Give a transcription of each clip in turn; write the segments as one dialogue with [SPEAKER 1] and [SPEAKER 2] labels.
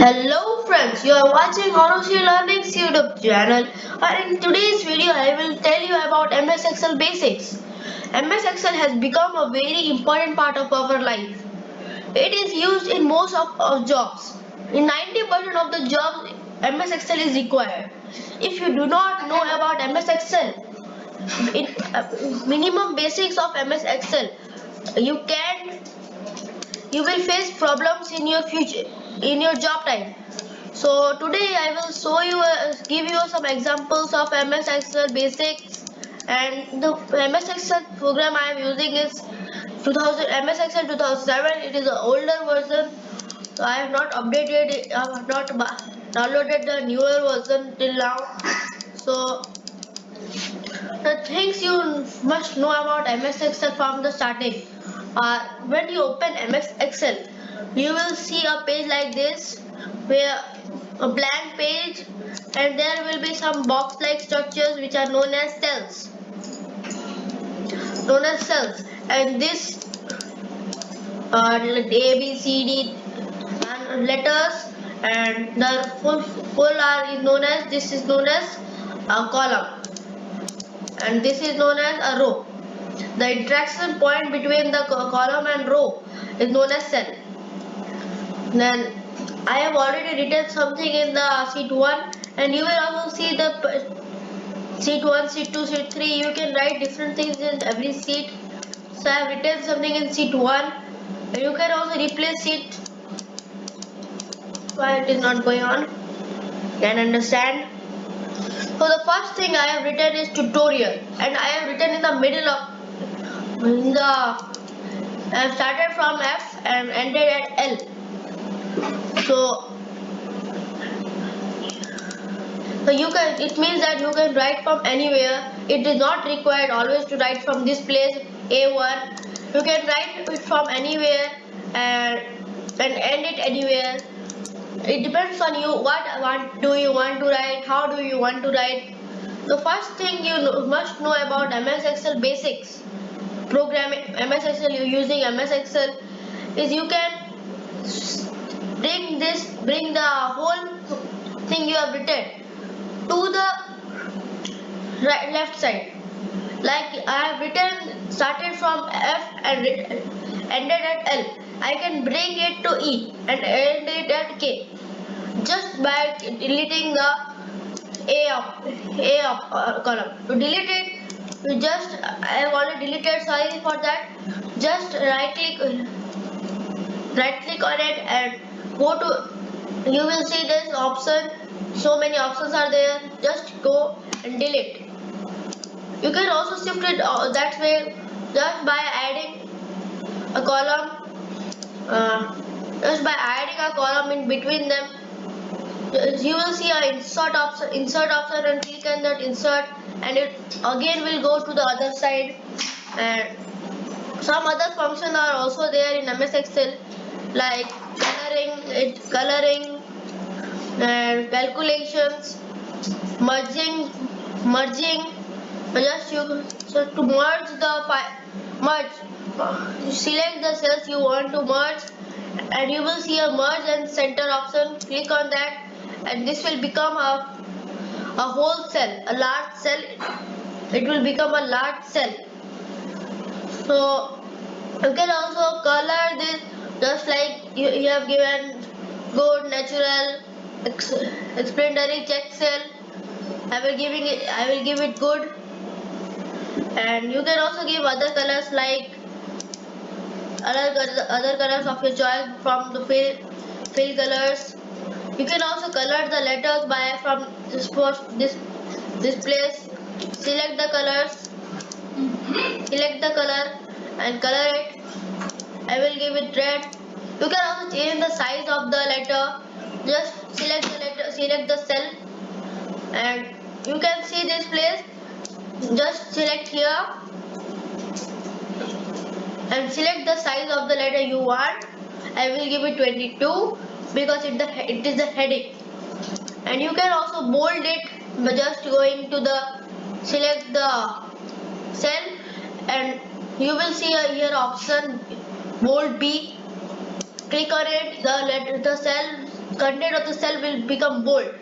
[SPEAKER 1] Hello friends, you are watching Oroshi Learning's YouTube channel, and in today's video I will tell you about MS Excel basics. MS Excel has become a very important part of our life. It is used in most of our jobs. In 90% of the jobs, MS Excel is required. If you do not know about MS Excel, in minimum basics of MS Excel, you can you will face problems in your future in your job time. So today I will show you give you some examples of MS Excel basics, and the MS Excel program I am using is 2000 MS Excel 2007. It is an older version, so I have not updated it. I have not downloaded the newer version till now. So the things you must know about MS Excel from the starting are when you open MS Excel, you will see a page like this where a blank page, and there will be some box like structures which are known as cells, and this are A, B, C, D and letters, and the full are is known as this is known as a column, and this is known as a row. The interaction point between the column and row is known as cell. Then I have already written something in the sheet 1, and you will also see the sheet 1, sheet 2, sheet 3. You can write different things in every sheet. So I have written something in sheet 1, and you can also replace it. Why it is not going on? Can understand? So the first thing I have written is tutorial, and I have written in the middle of I have started from F and ended at L. So you can, it means that you can write from anywhere. It is not required always to write from this place A1. You can write it from anywhere and end it anywhere. It depends on you. Do you want to write? How do you want to write? The first thing you must know about MS Excel basics programming. MS Excel, you using MS Excel is you can bring the whole thing you have written to the left side. Like I have written started from F and ended at L. I can bring it to E and end it at K just by deleting the A of column. To delete it, you just I have already deleted. Sorry for that. Just right click on it and go to. You will see this option. So many options are there. Just go and delete. You can also shift it that way just by adding a column. Just by adding a column in between them, you will see an insert option and click on that insert, and it again will go to the other side. And some other functions are also there in MS Excel, like coloring and calculations, merging. Just so to merge the you select the cells you want to merge, and you will see a merge and center option. Click on that, and this will become a whole cell, a large cell. It will become a large cell. So you can also color this just like you have given good, natural, explanatory, check cell. I will give it good, and you can also give other colors like other colors of your choice from the fill colors. You can also color the letters by from this place. Select the colors, select the color and color it. I will give it red. You can also change the size of the letter. Just select the cell, and you can see this place. Just select here and select the size of the letter you want. I will give it 22 because it is the heading. And you can also bold it by just going to the select the cell, and you will see here option bold B. Click on it. The cell content of the cell will become bold.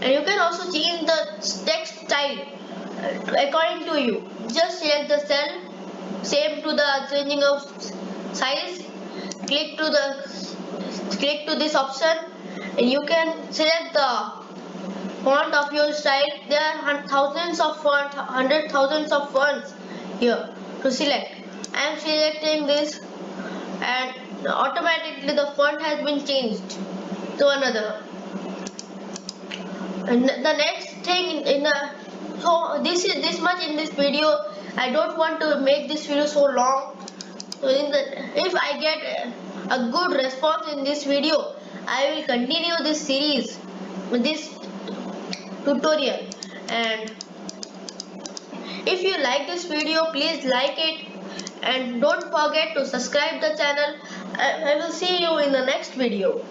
[SPEAKER 1] And you can also change the text style according to you. Just select the cell, same to the changing of size, click to this option, and you can select the font of your style. There are thousands of fonts, thousands of fonts here to select. I am selecting this, and automatically the font has been changed to another. And the next thing so this much in this video. I don't want to make this video so long. So if I get a good response in this video, I will continue this series with this tutorial. And if you like this video, please like it and don't forget to subscribe the channel. I will see you in the next video.